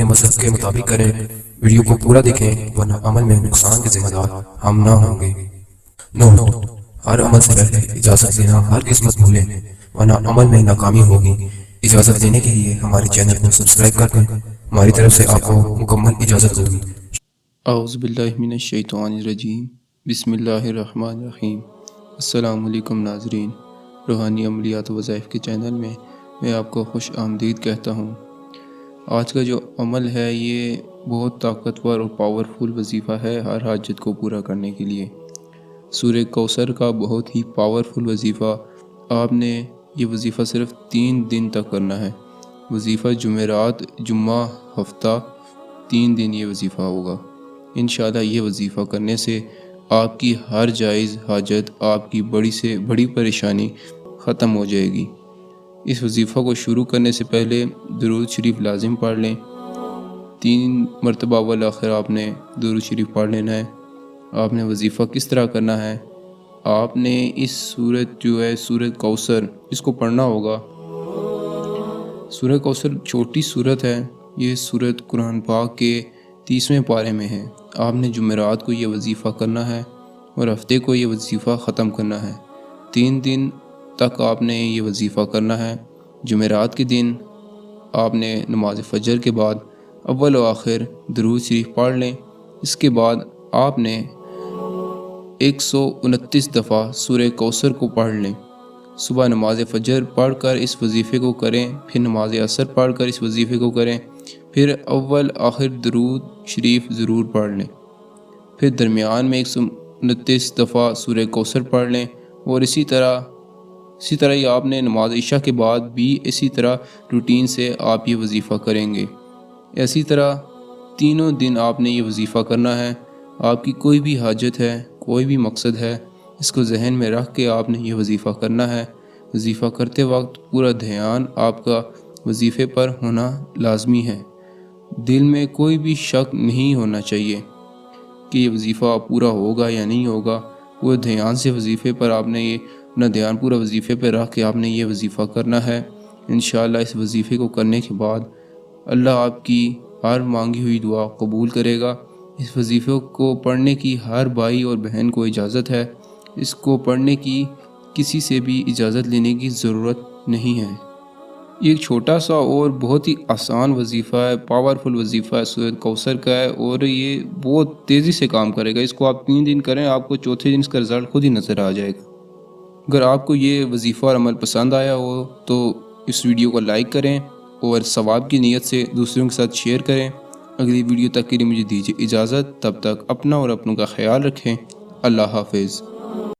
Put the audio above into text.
اپنے مذہب کے مطابق کریں، ویڈیو کو پورا دیکھیں ورنہ عمل میں نقصان کے ذمہ دار ہم نہ ہوں گے۔ نوٹ: ہر عمل سے پہلے اجازت لینا ہر قسمت بھولیں ورنہ عمل میں ناکامی ہوگی۔ اجازت لینے کے لیے ہمارے چینل کو سبسکرائب کر دیں، ہماری طرف سے آپ کو مکمل اجازت ہوگی۔ اعوذ باللہ من الشیطان الرجیم، بسم اللہ الرحمن الرحیم۔ السلام علیکم ناظرین، روحانی عملیات و وظائف کے چینل میں آپ کو خوش آمدید کہتا ہوں۔ آج کا جو عمل ہے یہ بہت طاقتور اور پاورفل وظیفہ ہے ہر حاجت کو پورا کرنے کے لیے۔ سورہ کوثر کا بہت ہی پاورفل وظیفہ، آپ نے یہ وظیفہ صرف 3 دن تک کرنا ہے۔ وظیفہ جمعرات، جمعہ، ہفتہ، 3 دن یہ وظیفہ ہوگا۔ انشاءاللہ یہ وظیفہ کرنے سے آپ کی ہر جائز حاجت، آپ کی بڑی سے بڑی پریشانی ختم ہو جائے گی۔ اس وظیفہ کو شروع کرنے سے پہلے درود شریف لازم پڑھ لیں۔ 3 مرتبہ اول آخر آپ نے درود شریف پڑھ لینا ہے۔ آپ نے وظیفہ کس طرح کرنا ہے؟ آپ نے اس سورت جو ہے سورت کوثر، اس کو پڑھنا ہوگا۔ سورہ کوثر چھوٹی سورت ہے، یہ سورت قرآن پاک کے 30ویں پارے میں ہے۔ آپ نے جمعرات کو یہ وظیفہ کرنا ہے اور ہفتے کو یہ وظیفہ ختم کرنا ہے۔ 3 دن تک آپ نے یہ وظیفہ کرنا ہے۔ جمعرات کے دن آپ نے نماز فجر کے بعد اول و آخر درود شریف پڑھ لیں۔ اس کے بعد آپ نے 129 دفعہ سورہ کوثر کو پڑھ لیں۔ صبح نماز فجر پڑھ کر اس وظیفے کو کریں، پھر نماز عصر پڑھ کر اس وظیفے کو کریں، پھر اول آخر درود شریف ضرور پڑھ لیں، پھر درمیان میں 129 دفعہ سورہ کوثر پڑھ لیں، اور اسی طرح ہی آپ نے نماز عشاء کے بعد بھی اسی طرح روٹین سے آپ یہ وظیفہ کریں گے۔ اسی طرح تینوں دن آپ نے یہ وظیفہ کرنا ہے۔ آپ کی کوئی بھی حاجت ہے، کوئی بھی مقصد ہے، اس کو ذہن میں رکھ کے آپ نے یہ وظیفہ کرنا ہے۔ وظیفہ کرتے وقت پورا دھیان آپ کا وظیفے پر ہونا لازمی ہے۔ دل میں کوئی بھی شک نہیں ہونا چاہیے کہ یہ وظیفہ پورا ہوگا یا نہیں ہوگا۔ پورے دھیان سے وظیفے پر آپ نے یہ اپنا دھیان پورا وظیفے پر رکھ کے آپ نے یہ وظیفہ کرنا ہے۔ انشاءاللہ اس وظیفے کو کرنے کے بعد اللہ آپ کی ہر مانگی ہوئی دعا قبول کرے گا۔ اس وظیفے کو پڑھنے کی ہر بھائی اور بہن کو اجازت ہے۔ اس کو پڑھنے کی کسی سے بھی اجازت لینے کی ضرورت نہیں ہے۔ یہ ایک چھوٹا سا اور بہت ہی آسان وظیفہ ہے، پاورفل وظیفہ ہے، سورۃ کوثر کا ہے، اور یہ بہت تیزی سے کام کرے گا۔ اس کو آپ 3 دن کریں، آپ کو چوتھے دن اس کا رزلٹ خود ہی نظر آ جائے گا۔ اگر آپ کو یہ وظیفہ اور عمل پسند آیا ہو تو اس ویڈیو کو لائک کریں اور ثواب کی نیت سے دوسروں کے ساتھ شیئر کریں۔ اگلی ویڈیو تک کے لیے مجھے دیجیے اجازت، تب تک اپنا اور اپنوں کا خیال رکھیں۔ اللہ حافظ۔